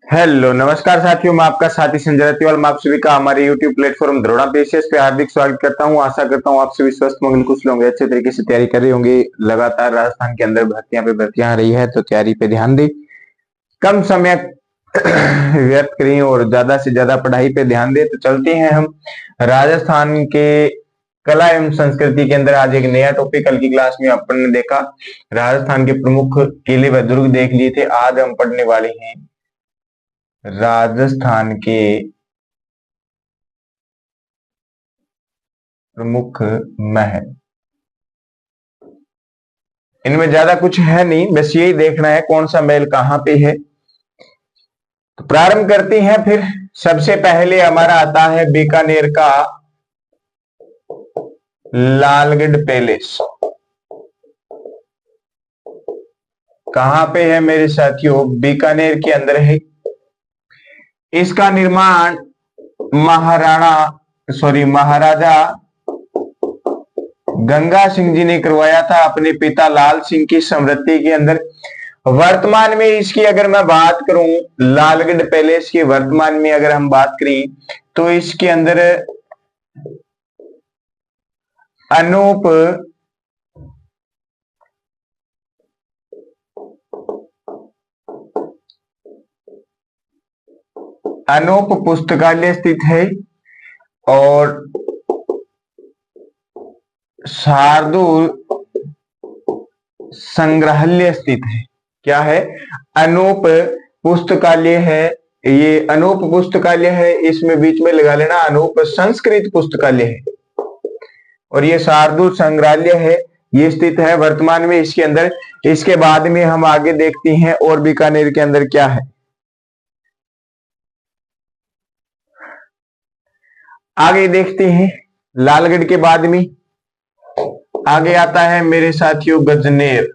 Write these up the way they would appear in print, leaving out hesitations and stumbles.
Hello नमस्कार साथियों, मैं आपका साथी संजय रतिवाल। मैं आप सभी का हमारे YouTube प्लेटफॉर्म द्रोणा पेशेस पे हार्दिक स्वागत करता हूं। आशा करता हूं आप सभी स्वस्थ मंगल कुशल होंगे, अच्छे तरीके से तैयारी कर रहे होंगे। लगातार राजस्थान के अंदर भर्तियां आ रही है, तो तैयारी पे ध्यान दें, कम समय व्यर्थ करें और ज्यादा से ज्यादा पढ़ाई पे ध्यान दें। तो चलते हैं हम राजस्थान के कला एवं संस्कृति के अंदर। आज एक नया टॉपिक कल की क्लास में अपन ने देखा, राजस्थान के प्रमुख किले व दुर्ग देख लिए थे। आज हम पढ़ने वाले हैं राजस्थान के प्रमुख महल। इनमें ज्यादा कुछ है नहीं, बस यही देखना है कौन सा महल कहां पे है। तो प्रारंभ करते हैं फिर। सबसे पहले हमारा आता है बीकानेर का लालगढ़ पैलेस। कहां पे है मेरे साथियों? बीकानेर के अंदर है। इसका निर्माण महाराजा गंगा सिंह जी ने करवाया था अपने पिता लाल सिंह की स्मृति के अंदर। वर्तमान में इसकी अगर मैं बात करूं, लालगढ़ पैलेस की वर्तमान में अगर हम बात करें तो इसके अंदर अनूप पुस्तकालय स्थित है और शार्दुल संग्रहालय स्थित है। क्या है? अनूप पुस्तकालय है। ये अनूप पुस्तकालय है, इसमें बीच में लगा लेना, अनूप संस्कृत पुस्तकालय है। और ये शार्दुल संग्रहालय है, ये स्थित है वर्तमान में इसके अंदर। इसके बाद में हम आगे देखते हैं और बीकानेर के अंदर क्या है। आगे देखते हैं लालगढ़ के बाद में आगे आता है मेरे साथियों गजनेर।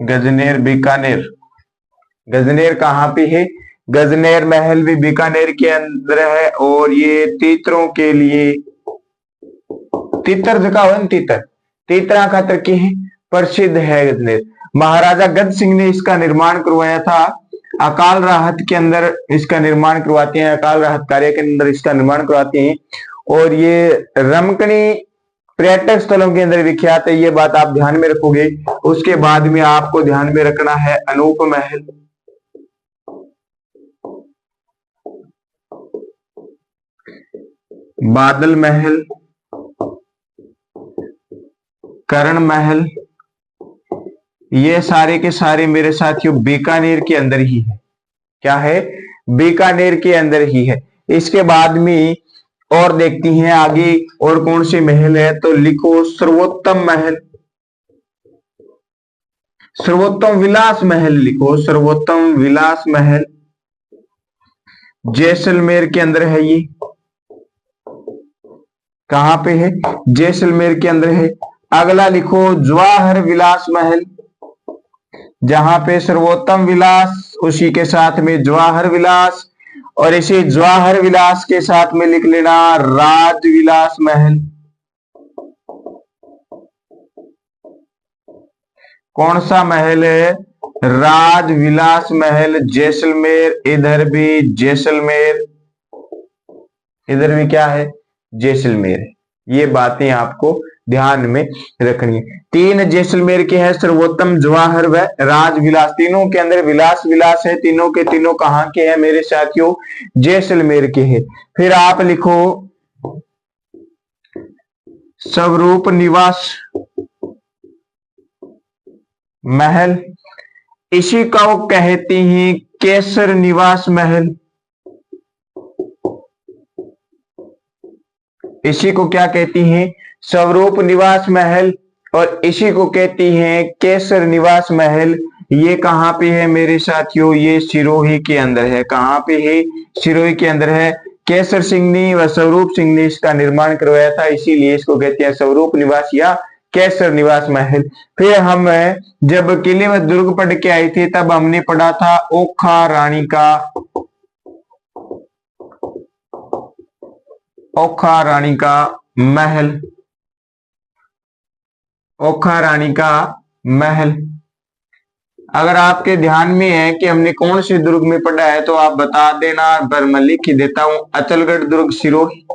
गजनेर बीकानेर। गजनेर कहां पे है? गजनेर महल भी बीकानेर के अंदर है और ये तीतरों के लिए, तीतर जगह हो, तीतरा खातर की प्रसिद्ध है गजनेर। महाराजा गज सिंह ने इसका निर्माण करवाया था। अकाल राहत के अंदर इसका निर्माण करवाते हैं, अकाल राहत कार्य के अंदर इसका निर्माण करवाते हैं। और ये रमकनी पर्यटक स्थलों के अंदर विख्यात है, ये बात आप ध्यान में रखोगे। उसके बाद में आपको ध्यान में रखना है अनूप महल, बादल महल, कर्ण महल। ये सारे के सारे मेरे साथियों बीकानेर के अंदर ही है। क्या है? बीकानेर के अंदर ही है। इसके बाद में और देखती हैं आगे और कौन से महल है, तो लिखो सर्वोत्तम महल, सर्वोत्तम विलास महल लिखो, सर्वोत्तम विलास महल जैसलमेर के अंदर है। ये कहां पे है? जैसलमेर के अंदर है। अगला लिखो जवाहर विलास महल, जहां पे सर्वोत्तम विलास उसी के साथ में जवाहर विलास, और इसी जवाहर विलास के साथ में लिख लेना राज विलास महल। कौन सा महल है? राज विलास महल जैसलमेर। इधर भी जैसलमेर, इधर भी क्या है? जैसलमेर। ये बातें आपको ध्यान में रखनी है। तीन जैसलमेर के हैं, सर्वोत्तम, जवाहर व राज विलास। तीनों के अंदर विलास विलास है। तीनों के तीनों कहां के हैं मेरे साथियों? जैसलमेर के हैं। फिर आप लिखो स्वरूप निवास महल, इसी को कहते हैं केसर निवास महल। इसी को क्या कहती हैं? स्वरूप निवास महल, और इसी को कहती हैं केसर निवास महल। ये कहां पे है मेरे साथियों? ये सिरोही के अंदर है। कहां पे है? सिरोही के अंदर है। केसर सिंह ने व स्वरूप सिंह ने इसका निर्माण करवाया था, इसीलिए इसको कहते हैं स्वरूप निवास या केसर निवास महल। फिर हम जब किले व दुर्ग पढ़ के आए थे तब हमने पढ़ा था ओखा रानी का, ओखा रानी का महल, ओखा रानी का महल। अगर आपके ध्यान में है कि हमने कौन से दुर्ग में पढ़ा है तो आप बता देना, पर मैं लिख ही देता हूं। अचलगढ़ दुर्ग सिरोही,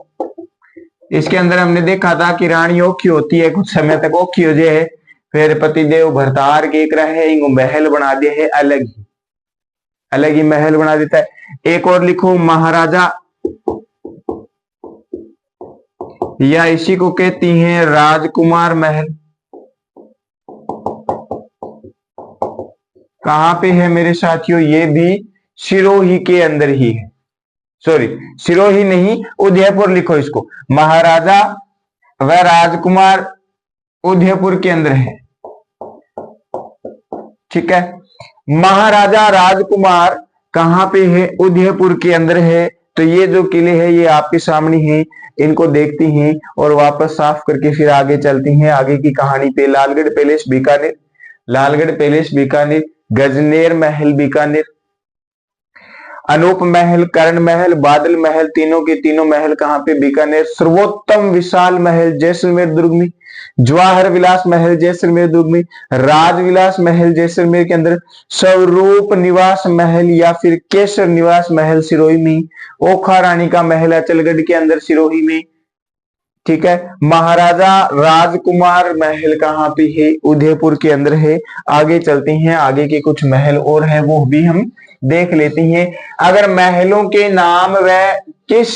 इसके अंदर हमने देखा था कि रानी औखी होती है, कुछ समय तक औखी हो जाए, फिर पतिदेव भरतार के एक रहे इनको महल बना दिया है, अलग ही महल बना देता है। एक और लिखो महाराजा, या इसी को कहती हैं राजकुमार महल। कहां पे है मेरे साथियों? ये भी सिरोही के अंदर ही है, सॉरी सिरोही नहीं, उदयपुर लिखो इसको। महाराजा व राजकुमार उदयपुर के अंदर है, ठीक है। महाराजा राजकुमार कहां पे है? उदयपुर के अंदर है। तो ये जो किले है ये आपके सामने है, इनको देखती हैं और वापस साफ करके फिर आगे चलती हैं आगे की कहानी पे। लालगढ़ पैलेस बीकानेर, लालगढ़ पैलेस बीकानेर, गजनेर महल बीकानेर, अनूप महल, कर्ण महल, बादल महल, तीनों के तीनों महल कहां पे? बीकानेर। सर्वोत्तम विशाल महल जैसलमेर दुर्ग में, जवाहर विलास महल जैसलमेर दुर्ग में, राजविलास महल जैसलमेर के अंदर, स्वरूप निवास महल या फिर केसर निवास महल सिरोही में, ओखा रानी का महल अचलगढ़ के अंदर सिरोही में, ठीक है। महाराजा राजकुमार महल कहां पे है? उदयपुर के अंदर है। आगे चलते हैं, आगे के कुछ महल और हैं वो भी हम देख लेते हैं। अगर महलों के नाम व किस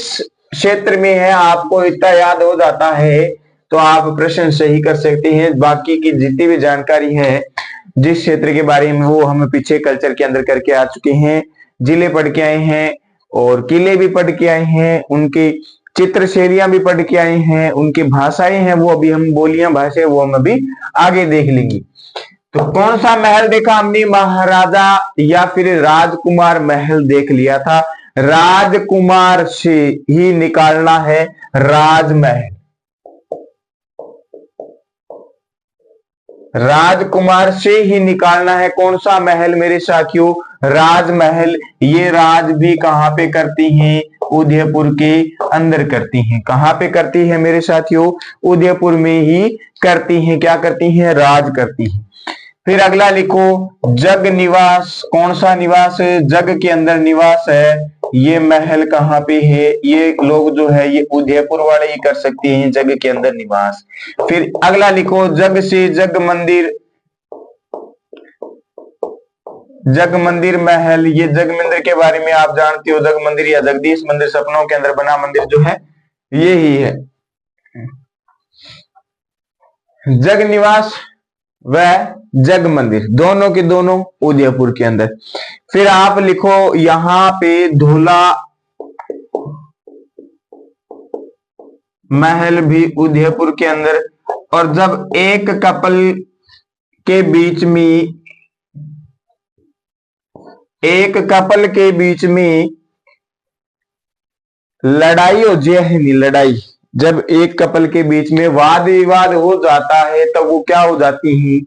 क्षेत्र में है आपको इतना याद हो जाता है तो आप प्रश्न सही कर सकते हैं। बाकी की जितनी भी जानकारी है जिस क्षेत्र के बारे में वो हम पीछे कल्चर के अंदर करके आ चुके हैं, जिले पढ़ के आए हैं और किले भी पढ़ के आए हैं, उनके चित्र शैलियां भी पढ़ के आए हैं, उनकी भाषाएं हैं वो अभी हम बोलियां भाषाएं वो हम अभी आगे देख लेंगे। तो कौन सा महल देखा हमने? महाराजा या फिर राजकुमार महल देख लिया था। राजकुमार से ही निकालना है राजमहल, राजकुमार से ही निकालना है कौन सा महल मेरे साथियों? राजमहल। ये राज भी कहां पे करती हैं? उदयपुर के अंदर करती हैं। कहां पे करती है मेरे साथियों? उदयपुर में ही करती हैं। क्या करती हैं? राज करती हैं। फिर अगला लिखो जग निवास। कौन सा निवास है? जग के अंदर निवास है। ये महल कहां पे है? ये लोग जो है ये उदयपुर वाले ही कर सकते हैं जग के अंदर निवास। फिर अगला लिखो जग से जग मंदिर, जग मंदिर महल। ये जग मंदिर के बारे में आप जानते हो, जग मंदिर या जगदीश मंदिर, सपनों के अंदर बना मंदिर जो है ये ही है। जग निवास व जग मंदिर दोनों के दोनों उदयपुर के अंदर। फिर आप लिखो यहां पे धोला महल भी उदयपुर के अंदर। और जब एक कपल के बीच में, एक कपल के बीच में लड़ाई हो जाए, लड़ाई, जब एक कपल के बीच में वाद विवाद हो जाता है तब तो वो क्या हो जाती हैं?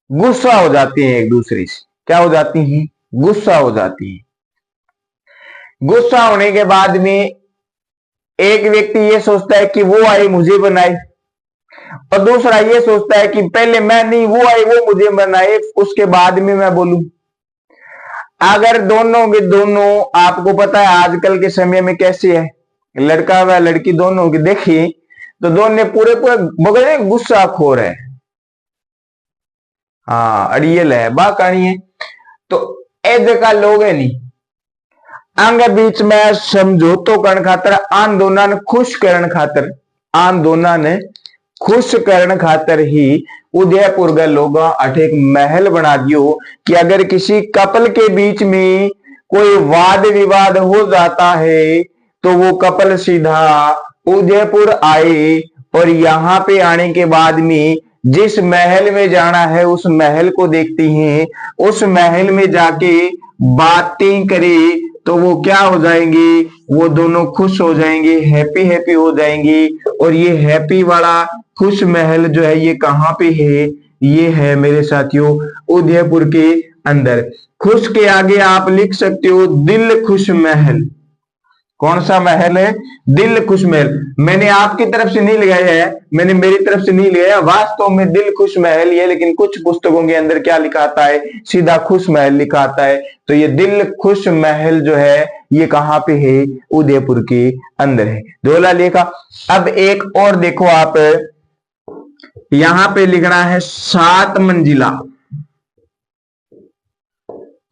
गुस्सा हो जाती हैं एक दूसरे से। क्या हो जाती हैं? गुस्सा हो जाती है। गुस्सा होने के बाद में एक व्यक्ति ये सोचता है कि वो आई मुझे बनाए, और दूसरा ये सोचता है कि पहले मैं नहीं वो आई वो मुझे बनाए, उसके बाद में मैं बोलूं। अगर दोनों के दोनों, आपको पता है आजकल के समय में कैसे है, लड़का व लड़की दोनों की देखिए तो दोनों पूरे पूरे मगर गुस्सा खोर है, हाँ अड़ियल है, बाकानी है। तो ए जगह लोग है नहीं अंग बीच में समझौतो करण खातर, आन दोनों ने खुश करण खातर, आन दोनों ने खुश करण खातर ही उदयपुर के लोग अठे एक महल बना दियो कि अगर किसी कपल के बीच में कोई वाद विवाद हो जाता है तो वो कपल सीधा उदयपुर आए, और यहाँ पे आने के बाद में जिस महल में जाना है उस महल को देखती हैं, उस महल में जाके बातें करे तो वो क्या हो जाएंगे? वो दोनों खुश हो जाएंगे, हैप्पी हैप्पी हो जाएंगे। और ये हैप्पी वाला खुश महल जो है ये कहां पे है? ये है मेरे साथियों उदयपुर के अंदर। खुश के आगे आप लिख सकते हो दिल खुश महल, कौन सा महल है? दिल खुश महल। मैंने आपकी तरफ से नहीं लगाया है, मैंने मेरी तरफ से नहीं लगाया, वास्तव में दिल खुश महल ये, लेकिन कुछ पुस्तकों के अंदर क्या लिखा आता है? सीधा खुश महल लिखा आता है। तो ये दिल खुश महल जो है ये कहां पे है? उदयपुर के अंदर है। धोला लेखा। अब एक और देखो आप, यहां पे लिखना है 7 मंजिला।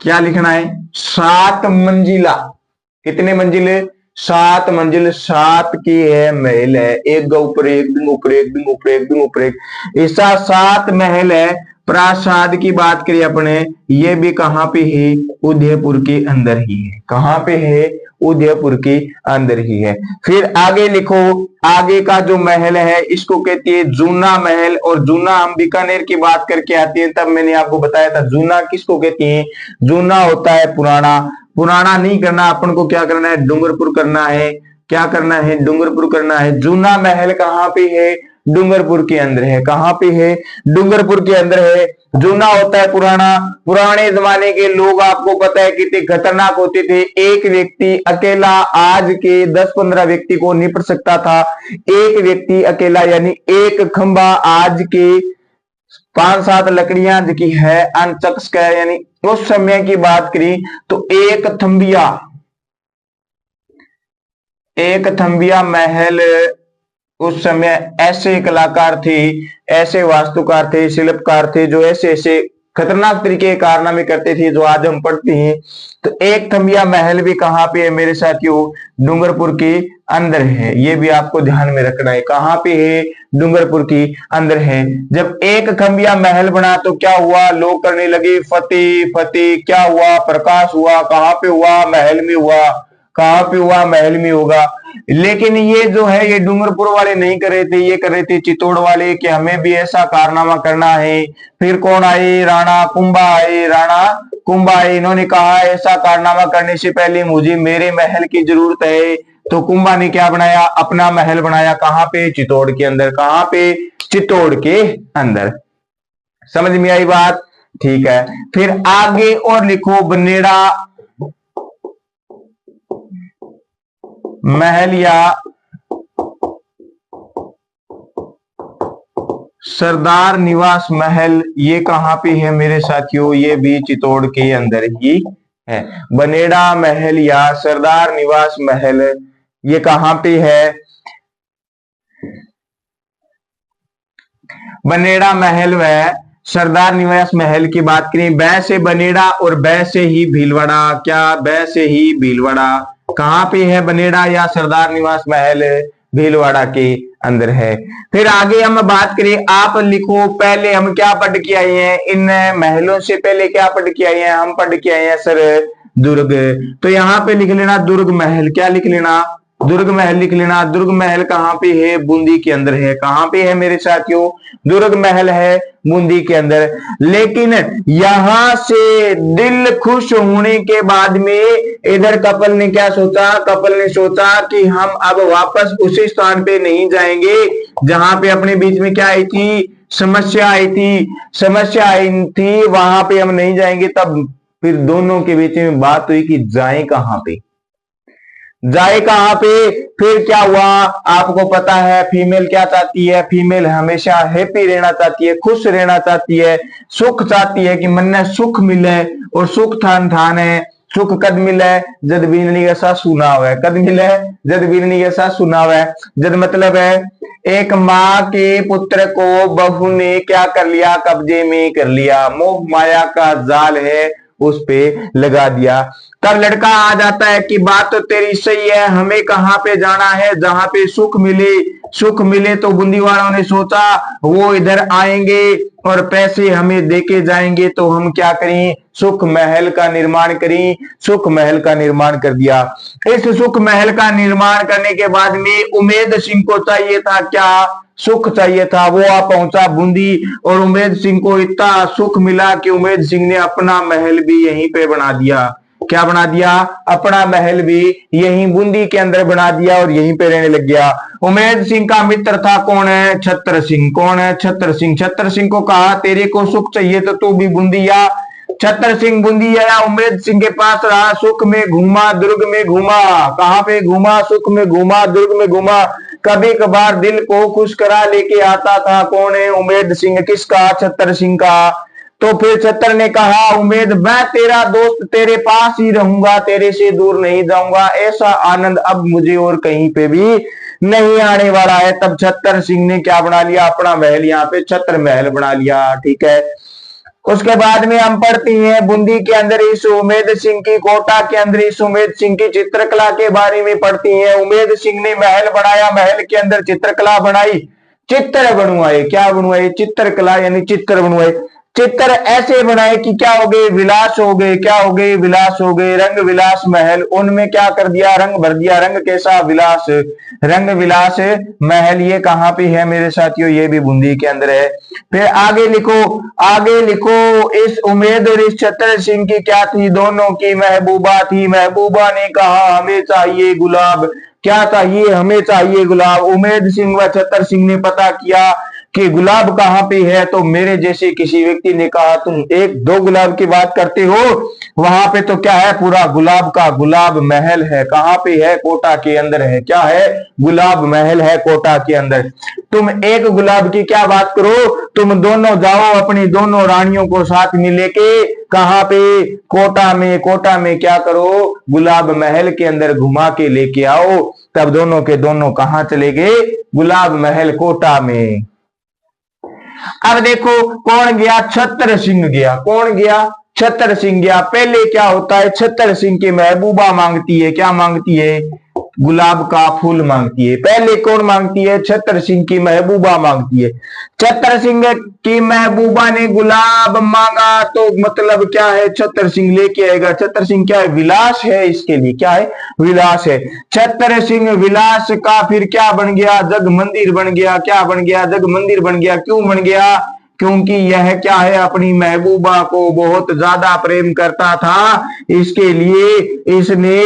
क्या लिखना है? 7 मंजिला। कितने मंजिले? 7 मंजिल। 7 की है महल है, एक ऊपर एक, दिन ऊपर एक, दिन ऊपर एक, दिन ऊपर एक, ऐसा 7 महल है। प्रासाद की बात करिए अपने, ये भी कहां पे है? उदयपुर के अंदर ही है। कहां पे है? उदयपुर के अंदर ही है। फिर आगे लिखो, आगे का जो महल है इसको कहती है जूना महल। और जूना हम बीकानेर की बात करके आती है, तब मैंने आपको बताया था जूना किसको कहती है? जूना होता है पुराना। पुराना नहीं करना, अपन को क्या करना है? डूंगरपुर करना है। क्या करना है? डूंगरपुर करना है। जूना महल कहां पे है? डूंगरपुर के अंदर है। कहां पे है? डूंगरपुर के अंदर है। जूना होता है पुराना। पुराने जमाने के लोग आपको पता है कितने खतरनाक होते थे। एक व्यक्ति अकेला आज के 10-15 व्यक्ति को निपट सकता था। एक व्यक्ति अकेला, यानी एक खंबा आज के 5-7 लकड़ियां की है अनचक्स का, यानी उस समय की बात करी तो एक थम्बिया महल उस समय ऐसे कलाकार थे, ऐसे वास्तुकार थे, शिल्पकार थे जो ऐसे ऐसे खतरनाक तरीके के कारनामे करते थे जो आज हम पढ़ते हैं। तो एक थम्बिया महल भी कहां पे है मेरे साथियों? डूंगरपुर के अंदर है। ये भी आपको ध्यान में रखना है। कहां पे है? डूंगरपुर के अंदर है। जब एक खंबिया महल बना तो क्या हुआ? लोग करने लगे फतेह फतेह। क्या हुआ? प्रकाश हुआ। कहां पे हुआ? महल में हुआ। कहां पे हुआ? महल में होगा। लेकिन ये जो है ये डूंगरपुर वाले नहीं कर रहे थे, ये कर रहे थे चित्तौड़ वाले कि हमें भी ऐसा कारनामा करना है। फिर कौन आए? राणा कुंभा आए। राणा कुंभा आए। इन्होंने कहा ऐसा कारनामा करने से पहले मुझे मेरे महल की जरूरत है। तो कुंभा ने क्या बनाया? अपना महल बनाया। कहां पे? चित्तौड़ के अंदर। कहां पे? चित्तौड़ के अंदर। समझ में आई बात? ठीक है। फिर आगे और लिखो, बनेड़ा महल या सरदार निवास महल, ये कहां पे है मेरे साथियों? ये भी चित्तौड़ के अंदर ही है। बनेड़ा महल या सरदार निवास महल ये कहां पे है? बनेड़ा महल व सरदार निवास महल की बात करें, बै से बनेड़ा और बै से ही भीलवाड़ा। क्या? बै से ही भीलवाड़ा। कहां पे है बनेड़ा या सरदार निवास महल? भीलवाड़ा के अंदर है। फिर आगे हम बात करें, आप लिखो पहले हम क्या पढ़ के आए हैं? इन महलों से पहले क्या पढ़ के आए हैं? हम पढ़ के आए हैं सर दुर्ग। तो यहां पे लिख लेना दुर्ग महल। क्या लिख लेना? दुर्ग महल लिख लेना। दुर्ग महल कहां पे है? बूंदी के अंदर है। कहां पे है मेरे साथियों? दुर्ग महल है बूंदी के अंदर। लेकिन यहां से दिल खुश होने के बाद में इधर कपल ने क्या सोचा? कपल ने सोचा कि हम अब वापस उसी स्थान पे नहीं जाएंगे जहां पे अपने बीच में क्या आई थी? समस्या आई थी। समस्या आई थी, वहां पे हम नहीं जाएंगे। तब फिर दोनों के बीच में बात हुई कि जाए कहां पे? जाए कहां पे? फिर क्या हुआ? आपको पता है फीमेल क्या चाहती है? फीमेल हमेशा हैप्पी रहना चाहती है, खुश रहना चाहती है, सुख चाहती है कि मन में सुख मिले। और सुख थान थान है। सुख कद मिले? जद बीननी ऐसा सुना हुआ है। कद मिले? जद बीननी ऐसा सुना हुआ है। जद मतलब है एक माँ के पुत्र को बहू ने क्या कर लिया? कब्जे में कर लिया। मोह माया का जाल है उस पे लगा दिया। तब लड़का आ जाता है कि बात तो तेरी सही है, हमें कहां पे जाना है? जहां पे सुख मिले। सुख मिले तो बूंदी वालों ने सोचा वो इधर आएंगे और पैसे हमें देके जाएंगे, तो हम क्या करें? सुख महल का निर्माण करें। सुख महल का निर्माण कर दिया। इस सुख महल का निर्माण करने के बाद में उमेद सिंह को चाहिए था क्या? सुख चाहिए था। वो आ पहुंचा बूंदी और उमेद सिंह को इतना सुख मिला कि उमेद सिंह ने अपना महल भी यहीं पे बना दिया। क्या बना दिया? अपना महल भी यहीं बूंदी के अंदर बना दिया और यहीं पे रहने लग गया। उमेद सिंह का मित्र था कौन है? छत्र सिंह। कौन है? छत्र सिंह। छत्र सिंह को कहा तेरे को सुख चाहिए तो तू भी बूंदी आ। छतर सिंह बूंदी आया, उमेद सिंह के पास रहा, सुख में घूमा दुर्ग में घूमा। कहां पे घूमा? सुख में घूमा, दुर्ग में घूमा। कभी कभार दिल को खुश करा लेके आता था। कौन है? उमेद सिंह। किसका? छतर सिंह का। तो फिर छतर ने कहा, उमेद मैं तेरा दोस्त, तेरे पास ही रहूंगा, तेरे से दूर नहीं जाऊंगा। ऐसा आनंद अब मुझे और कहीं पे भी नहीं आने वाला है। तब छतर सिंह ने क्या बना लिया? अपना महल, यहाँ पे छतर महल बना लिया। ठीक है। उसके बाद में हम पढ़ती हैं बूंदी के अंदर इस उमेद सिंह की, कोटा के अंदर इस उमेद सिंह की चित्रकला के बारे में पढ़ती हैं। उमेद सिंह ने महल बनाया, महल के अंदर चित्रकला बनाई, चित्र बनवाए। क्या बनवाए? चित्रकला, यानी चित्र बनवाए। चित्र ऐसे बनाए कि क्या हो गए? विलास हो गए। क्या हो गए? विलास हो गए। रंग विलास महल, उनमें क्या कर दिया? रंग भर दिया। रंग कैसा? विलास, रंग विलास महल। ये कहां पे है मेरे साथियों? ये भी बूंदी के अंदर है। फिर आगे लिखो, आगे लिखो, इस उमेद और इस छतर सिंह की क्या थी? दोनों की महबूबा थी। महबूबा ने कहा, हमें चाहिए गुलाब। क्या चाहिए? हमें चाहिए गुलाब। उमेद सिंह व छतर सिंह ने पता किया कि गुलाब कहां पे है, तो मेरे जैसे किसी व्यक्ति ने कहा, तुम एक दो गुलाब की बात करते हो, वहां पे तो क्या है? पूरा गुलाब का गुलाब महल है। कहां पे है? कोटा के अंदर है। क्या है? गुलाब महल है कोटा के अंदर। तुम एक गुलाब की क्या बात करो, तुम दोनों जाओ अपनी दोनों रानियों को साथ में लेके, कहां पे? कोटा में। कोटा में क्या करो? गुलाब महल के अंदर घुमा के लेके आओ। तब दोनों के दोनों कहां चले गए? गुलाब महल कोटा में। अब देखो कौन गया? छतर सिंह गया। कौन गया? छतर सिंह गया। पहले क्या होता है? छतर सिंह की महबूबा मांगती है। क्या मांगती है? गुलाब का फूल मांगती है। पहले कौन मांगती है? छतर सिंह की महबूबा मांगती है। छतर सिंह की महबूबा ने गुलाब मांगा तो मतलब क्या है? छतर सिंह लेके आएगा। छतर सिंह क्या है? विलास है इसके लिए। क्या है? विलास है। छतर सिंह विलास का फिर क्या बन गया? जग मंदिर बन गया। क्या बन गया? जग मंदिर बन गया। क्यों बन गया? क्योंकि यह क्या है? अपनी महबूबा को बहुत ज्यादा प्रेम करता था, इसके लिए इसने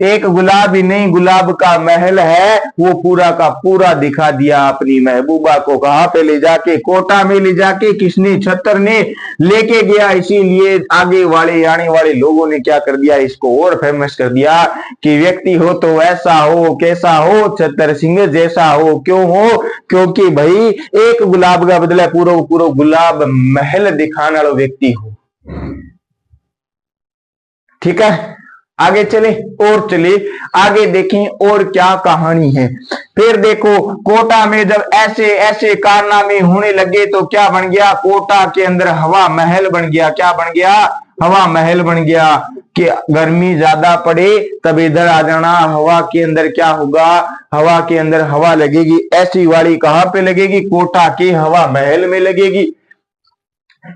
एक गुलाब ही नहीं, गुलाब का महल है वो पूरा का पूरा दिखा दिया अपनी महबूबा को। कहां पे ले जाके? कोटा में ले जाके। किसने? छतर ने लेके गया। इसीलिए आगे वाले आने वाले लोगों ने क्या कर दिया? इसको और फेमस कर दिया कि व्यक्ति हो तो ऐसा हो, कैसा हो? छतर सिंह जैसा हो। क्यों हो? क्योंकि भाई एक गुलाब का बदला पूरा पूरा गुलाब महल दिखाने वाला व्यक्ति हो। ठीक है, आगे चले और चले आगे देखें और क्या कहानी है। फिर देखो कोटा में जब ऐसे ऐसे कारनामे होने लगे तो क्या बन गया? कोटा के अंदर हवा महल बन गया। क्या बन गया? हवा महल बन गया कि गर्मी ज्यादा पड़े तब इधर आ जाना। हवा के अंदर क्या होगा? हवा के अंदर हवा लगेगी। ऐसी वाली कहां पे लगेगी? कोटा के हवा महल में लगेगी।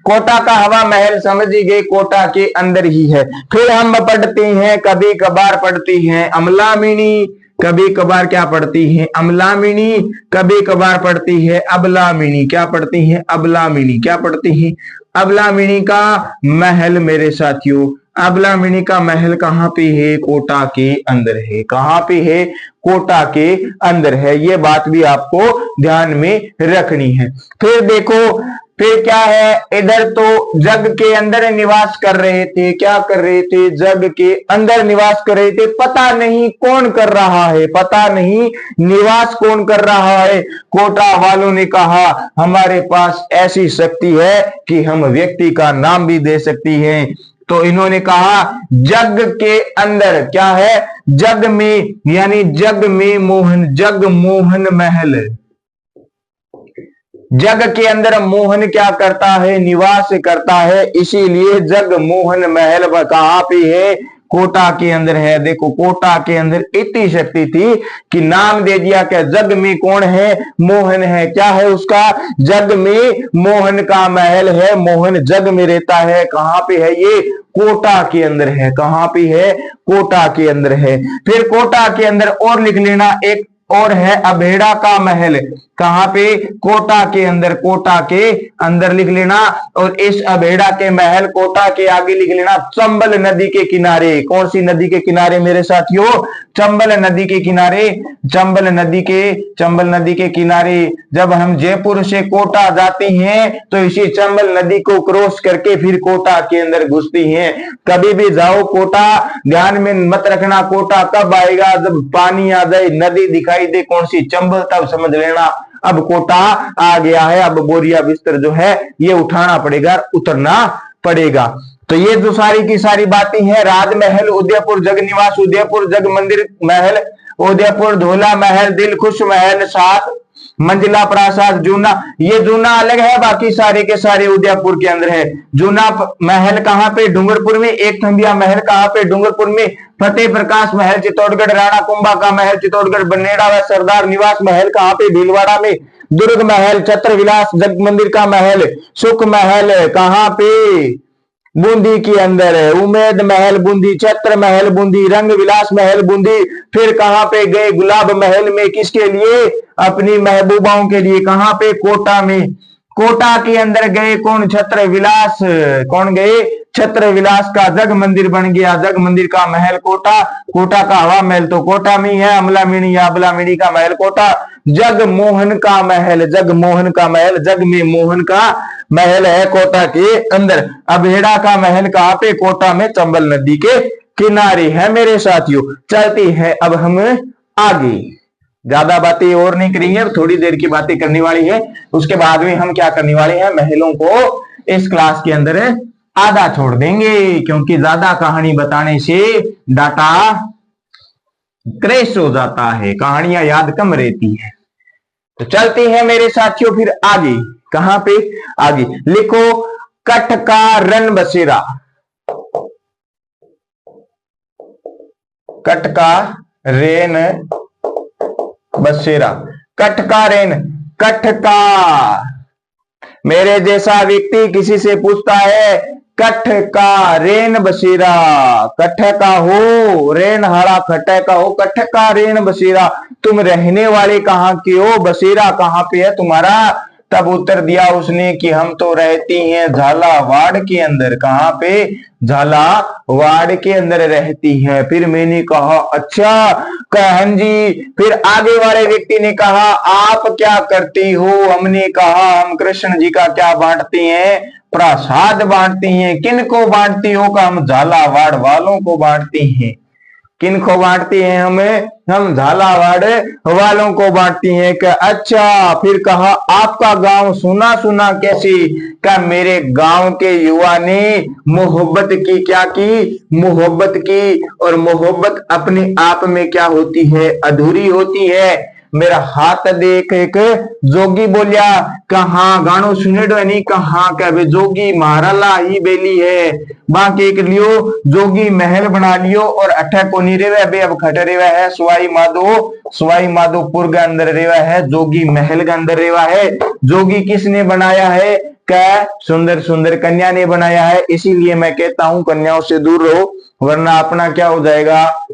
कोटा का हवा महल समझ गए, कोटा के अंदर ही है। फिर हम पढ़ते हैं, कभी कभार पढ़ती हैं अमलामिनी, कभी कभार क्या पढ़ती हैं? अमलामिनी, कभी कभार पढ़ती है अबलामिनी। क्या पढ़ती हैं? अबलामिनी। क्या पढ़ती हैं? अबलामिनी का महल मेरे साथियों। अबलामिनी का महल कहां पे है? कोटा के अंदर है। कहां पे है? कोटा के अंदर है। ये बात भी आपको ध्यान में रखनी है। फिर देखो फिर क्या है? इधर तो जग के अंदर निवास कर रहे थे। क्या कर रहे थे? जग के अंदर निवास कर रहे थे। पता नहीं कौन कर रहा है, पता नहीं निवास कौन कर रहा है। कोटा वालों ने कहा हमारे पास ऐसी शक्ति है कि हम व्यक्ति का नाम भी दे सकती हैं। तो इन्होंने कहा जग के अंदर क्या है? जग में, यानी जग में मोहन, जग मोहन महल। जग के अंदर मोहन क्या करता है? निवास करता है। इसीलिए जग मोहन महल कहां पे है? कोटा के अंदर है। देखो कोटा के अंदर इतनी शक्ति थी कि नाम दे दिया क्या? जग में कौन है? मोहन है। क्या है उसका? जग में मोहन का महल है। मोहन जग में रहता है। कहां पे है ये? कोटा के अंदर है। कहां पे है? कोटा के अंदर है। फिर कोटा के अंदर और लिख लेना, एक और है अबेड़ा का महल। कहां पे? कोटा के अंदर, कोटा के अंदर लिख लेना। और इस अबेड़ा के महल कोटा के आगे लिख लेना चंबल नदी के किनारे। कौन सी नदी के किनारे मेरे साथियों? चंबल नदी के किनारे। चंबल नदी के किनारे जब हम जयपुर से कोटा जाते हैं तो इसी चंबल नदी को क्रॉस करके फिर कोटा के अंदर घुसती हैं। कभी भी जाओ कोटा, ध्यान में मत रखना कोटा कब आएगा, जब पानी आ जाए, नदी दिखाई दे कौन सी, चंबल, तब समझ लेना अब कोटा आ गया है। अब बोरिया बिस्तर जो है ये उठाना पड़ेगा, उतरना पड़ेगा। तो ये जो सारी की सारी बातें हैं, राजमहल, उदयपुर जग निवास, उदयपुर जग मंदिर महल, उदयपुर धोला महल, दिलखुश महल, 7 मंजिला प्रासाद जूना, ये जूना अलग है, बाकी सारे के सारे उदयपुर के अंदर है। जूना महल कहां पे? डूंगरपुर में। एक थंबिया महल कहां पे? डूंगरपुर में। फतेह प्रकाश महल चित्तौड़गढ़, राणा कुंभा का महल चित्तौड़गढ़, बनेड़ा व सरदार निवास महल कहां पे? भीलवाड़ा में। दुर्ग महल, छत्र विलास जग मंदिर का महल, सुख महल कहां पे? बूंदी के अंदर है। उमेद महल बूंदी, छत्र महल बूंदी, रंग विलास महल बूंदी। फिर कहां पे गए? गुलाब महल में। किसके लिए? अपनी महबूबाओं के लिए। कहां पे? कोटा में। कोटा के अंदर गए कौन? छत्र विलास। कौन गए? छत्र विलास का जग मंदिर बन गया, जग मंदिर का महल कोटा। कोटा का हवा महल तो कोटा में ही है, अमलामिनी या अबलामिनी का महल कोटा। जग मोहन का महल, जग मोहन का महल, जग में मोहन का महल है कोटा के अंदर। अबेड़ा का महल कहां पे? कोटा में, चंबल नदी के किनारे है मेरे साथियों। चलते हैं अब हम आगे, ज्यादा बातें और नहीं करेंगे, अब थोड़ी देर की बातें करने वाली है। उसके बाद में हम क्या करने वाले हैं? महलों को इस क्लास के अंदर आधा छोड़ देंगे, क्योंकि ज्यादा कहानी बताने से डाटा क्रैश हो जाता है, कहानियां याद कम रहती है। तो चलते हैं मेरे साथियों फिर आगे। कहां पे? आगे लिखो कठ का रन बसेरा। कठ का रेन बसेरा, कठ का रेन, कठ का। मेरे जैसा व्यक्ति किसी से पूछता है कठ का रेन बसेरा, कठ का हो, रेन हाड़ा खट्टे का हो, कठ का रेन बसेरा, तुम रहने वाले कहां के हो? बसेरा कहां पे है तुम्हारा? तब उत्तर दिया उसने कि हम तो रहती हैं झालावाड़ के अंदर। कहां पे? झालावाड़ के अंदर रहती हैं। फिर मैंने कहा अच्छा कहन जी। फिर आगे वाले व्यक्ति ने कहा आप क्या करती हो? हमने कहा हम कृष्ण जी का क्या बांटते हैं? प्रसाद बांटते हैं। किन को बांटती हो? का हम झालावाड़ वालों को बांटते हैं। किन को बांटती हैं? हम झालावाड़ वालों को बांटती हैं। कि अच्छा। फिर कहा आपका गांव सुना सुना कैसे? क्या मेरे गांव के युवा ने मोहब्बत की, क्या की? मोहब्बत की। और मोहब्बत अपने आप में क्या होती है? अधूरी होती है। मेरा हाथ देख एक जोगी बोलिया, कहा गानो सुने डो नहीं, कहा क्या वे जोगी महाराला ही बेली है। बाकी एक लियो जोगी महल बना लियो और अठा को नहीं रेवा बे, अब खट रेवा है सवाई माधोपुर के अंदर रेवा है, जोगी महल के अंदर रेवा है। जोगी किसने बनाया है? क्या सुंदर सुंदर कन्या ने बनाया है। इसीलिए मैं कहता हूं कन्याओं से दूर रहो, वरना अपना क्या हो जाएगा,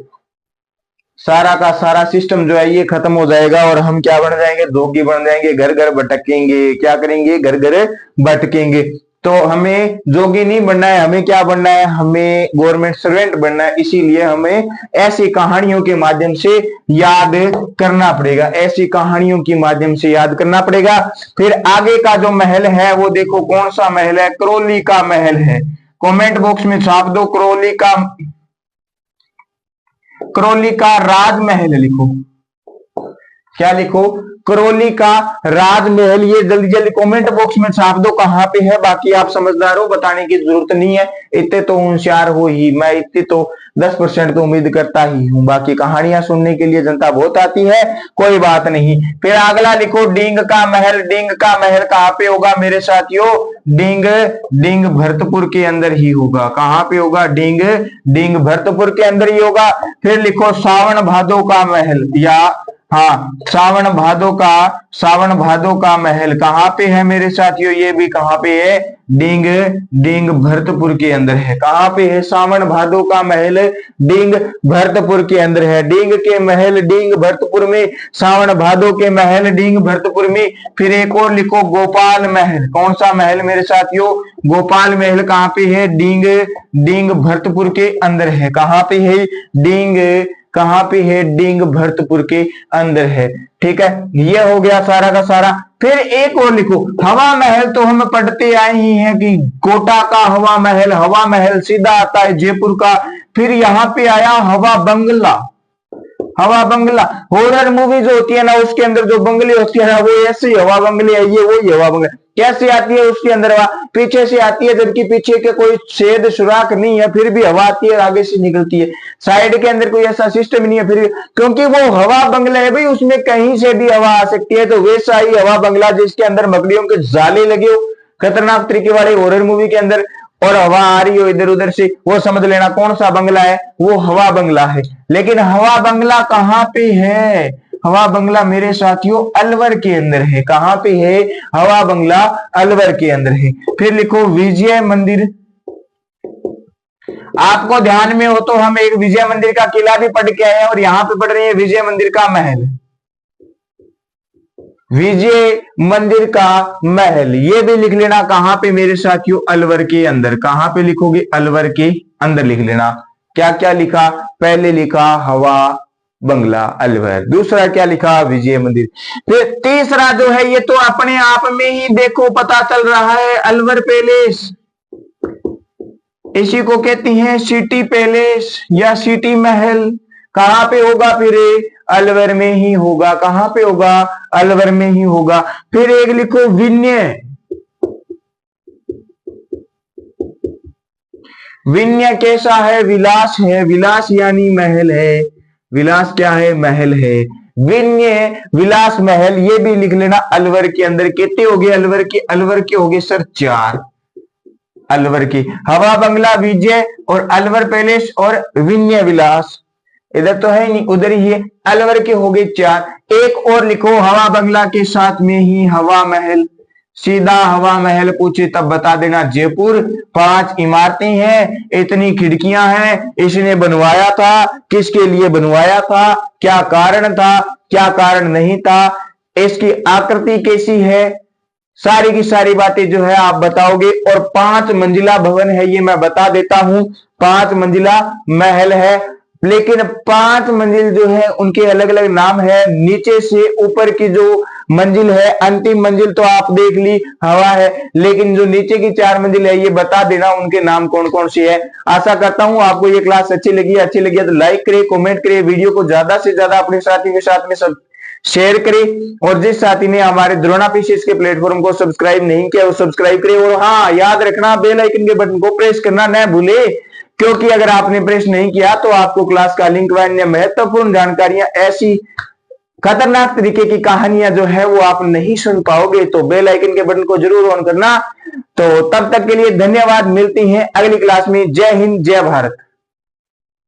सारा का सारा सिस्टम जो है ये खत्म हो जाएगा और हम क्या बन जाएंगे? जोगी बन जाएंगे, घर घर भटकेंगे। क्या करेंगे? घर घर भटकेंगे। तो हमें जोगी नहीं बनना है, हमें क्या बनना है? हमें गवर्नमेंट सर्वेंट बनना है। इसीलिए हमें ऐसी कहानियों के माध्यम से याद करना पड़ेगा, ऐसी कहानियों के माध्यम से याद करना पड़ेगा। फिर आगे का जो महल है वो देखो कौन सा महल है? करौली का महल है। कमेंट बॉक्स में छाप दो करौली का राजमहल लिखो। क्या लिखो? करौली का राजमहल। ये जल्दी जल्दी कमेंट बॉक्स में छाप दो कहां पे है। बाकी आप समझदार हो, बताने की जरूरत नहीं है, इतने तो होशियार हो ही। मैं इतने तो 10% तो उम्मीद करता ही हूं। बाकी कहानियां सुनने के लिए जनता बहुत आती है, कोई बात नहीं। फिर अगला लिखो डींग का महल। डींग का महल कहां पे होगा मेरे साथियों? डींग भरतपुर के अंदर ही होगा। कहां पे होगा? डींग भरतपुर के अंदर ही होगा। फिर लिखो सावन भादो का महल या हाँ, सावन भादो का महल कहाँ पे है मेरे साथियों? ये भी कहाँ पे है? डींग डींग भरतपुर के अंदर है। कहाँ पे है सावन भादो का महल? डींग भरतपुर के अंदर है। डींग के महल डींग भरतपुर में, सावन भादो के महल डींग भरतपुर में। फिर एक और लिखो, गोपाल महल। कौन सा महल मेरे साथियों? गोपाल महल कहाँ पे है? डींग डींग भरतपुर के अंदर है। कहाँ पे है? कहाँ पे है? डींग भरतपुर के अंदर है। ठीक है, ये हो गया सारा का सारा। फिर एक और लिखो, हवा महल तो हम पढ़ते आए ही हैं कि कोटा का हवा महल सीधा आता है जयपुर का। फिर यहाँ पे आया हवा बंगला। हवा बंगला हॉरर मूवी जो होती है ना, उसके अंदर जो बंगले होती है ना, वो ऐसी हवा बंगले है। ये वही हवा बंगला। कैसे आती है उसके अंदर हवा? पीछे से आती है, जबकि पीछे के कोई छेद सुराख नहीं है, फिर भी हवा आती है, आगे से निकलती है। साइड के अंदर कोई ऐसा सिस्टम नहीं है, फिर क्योंकि वो हवा बंगला है भाई, उसमें कहीं से भी हवा आ सकती है। तो वैसा ही हवा बंगला जिसके अंदर मकड़ियों के जाले लगे हो खतरनाक तरीके वाले हॉरर मूवी के अंदर, और हवा आ रही हो इधर उधर से, वो समझ लेना कौन सा बंगला है? वो हवा बंगला है। लेकिन हवा बंगला कहाँ पे है? हवा बंगला मेरे साथियों अलवर के अंदर है। कहाँ पे है? हवा बंगला अलवर के अंदर है। फिर लिखो विजय मंदिर। आपको ध्यान में हो तो हम एक विजय मंदिर का किला भी पढ़ के आए हैं, और यहां पे पढ़ रहे हैं विजय मंदिर का महल। विजय मंदिर का महल ये भी लिख लेना। कहां पे मेरे साथियों? अलवर के अंदर। कहां पे लिखोगे? अलवर के अंदर लिख लेना। क्या क्या लिखा? पहले लिखा हवा बंगला अलवर, दूसरा क्या लिखा? विजय मंदिर। फिर तीसरा जो है, ये तो अपने आप में ही देखो पता चल रहा है, अलवर पैलेस। इसी को कहती हैं सिटी पैलेस या सिटी महल। कहां पे होगा? फिर अलवर में ही होगा। कहां पे होगा? अलवर में ही होगा। फिर एक लिखो विन्य। विन्य कैसा है? विलास है। विलास यानी महल है। विलास क्या है? महल है। विन्य विलास महल ये भी लिख लेना। अलवर के अंदर कितने हो गए? अलवर के हो गए सर 4। अलवर की हवा बंगला, विजय और अलवर पैलेस और विन्य विलास। इधर तो है नहीं, उधर ही है। अलवर के हो गए 4। एक और लिखो, हवा बंगला के साथ में ही हवा महल। सीधा हवा महल पूछे तब बता देना जयपुर। 5 इमारतें हैं, इतनी खिड़कियां हैं, इसने बनवाया था, किसके लिए बनवाया था, क्या कारण था, क्या कारण नहीं था, इसकी आकृति कैसी है, सारी की सारी बातें जो है आप बताओगे। और 5 मंजिला भवन है, ये मैं बता देता हूं। 5 मंजिला महल है, लेकिन 5 मंजिल जो है उनके अलग अलग नाम है। नीचे से ऊपर की जो मंजिल है, अंतिम मंजिल तो आप देख ली हवा है, लेकिन जो नीचे की 4 मंजिल है ये बता देना उनके नाम कौन कौन से है। आशा करता हूं आपको ये क्लास अच्छी लगी तो लाइक करे, कमेंट करे, वीडियो को ज्यादा से ज्यादा अपने साथी के साथ में सब शेयर करें। और जिस साथी ने हमारे द्रोणा पीसीएस के प्लेटफॉर्म को सब्सक्राइब नहीं किया वो सब्सक्राइब करें। और हाँ, याद रखना बेल आइकन के बटन को प्रेस करना न भूले, क्योंकि अगर आपने प्रेस नहीं किया तो आपको क्लास का लिंक व अन्य महत्वपूर्ण जानकारियां, ऐसी खतरनाक तरीके की कहानियां जो है वो आप नहीं सुन पाओगे। तो बेल आइकन के बटन को जरूर ऑन करना। तो तब तक के लिए धन्यवाद, मिलती हैं अगली क्लास में। जय हिंद, जय भारत।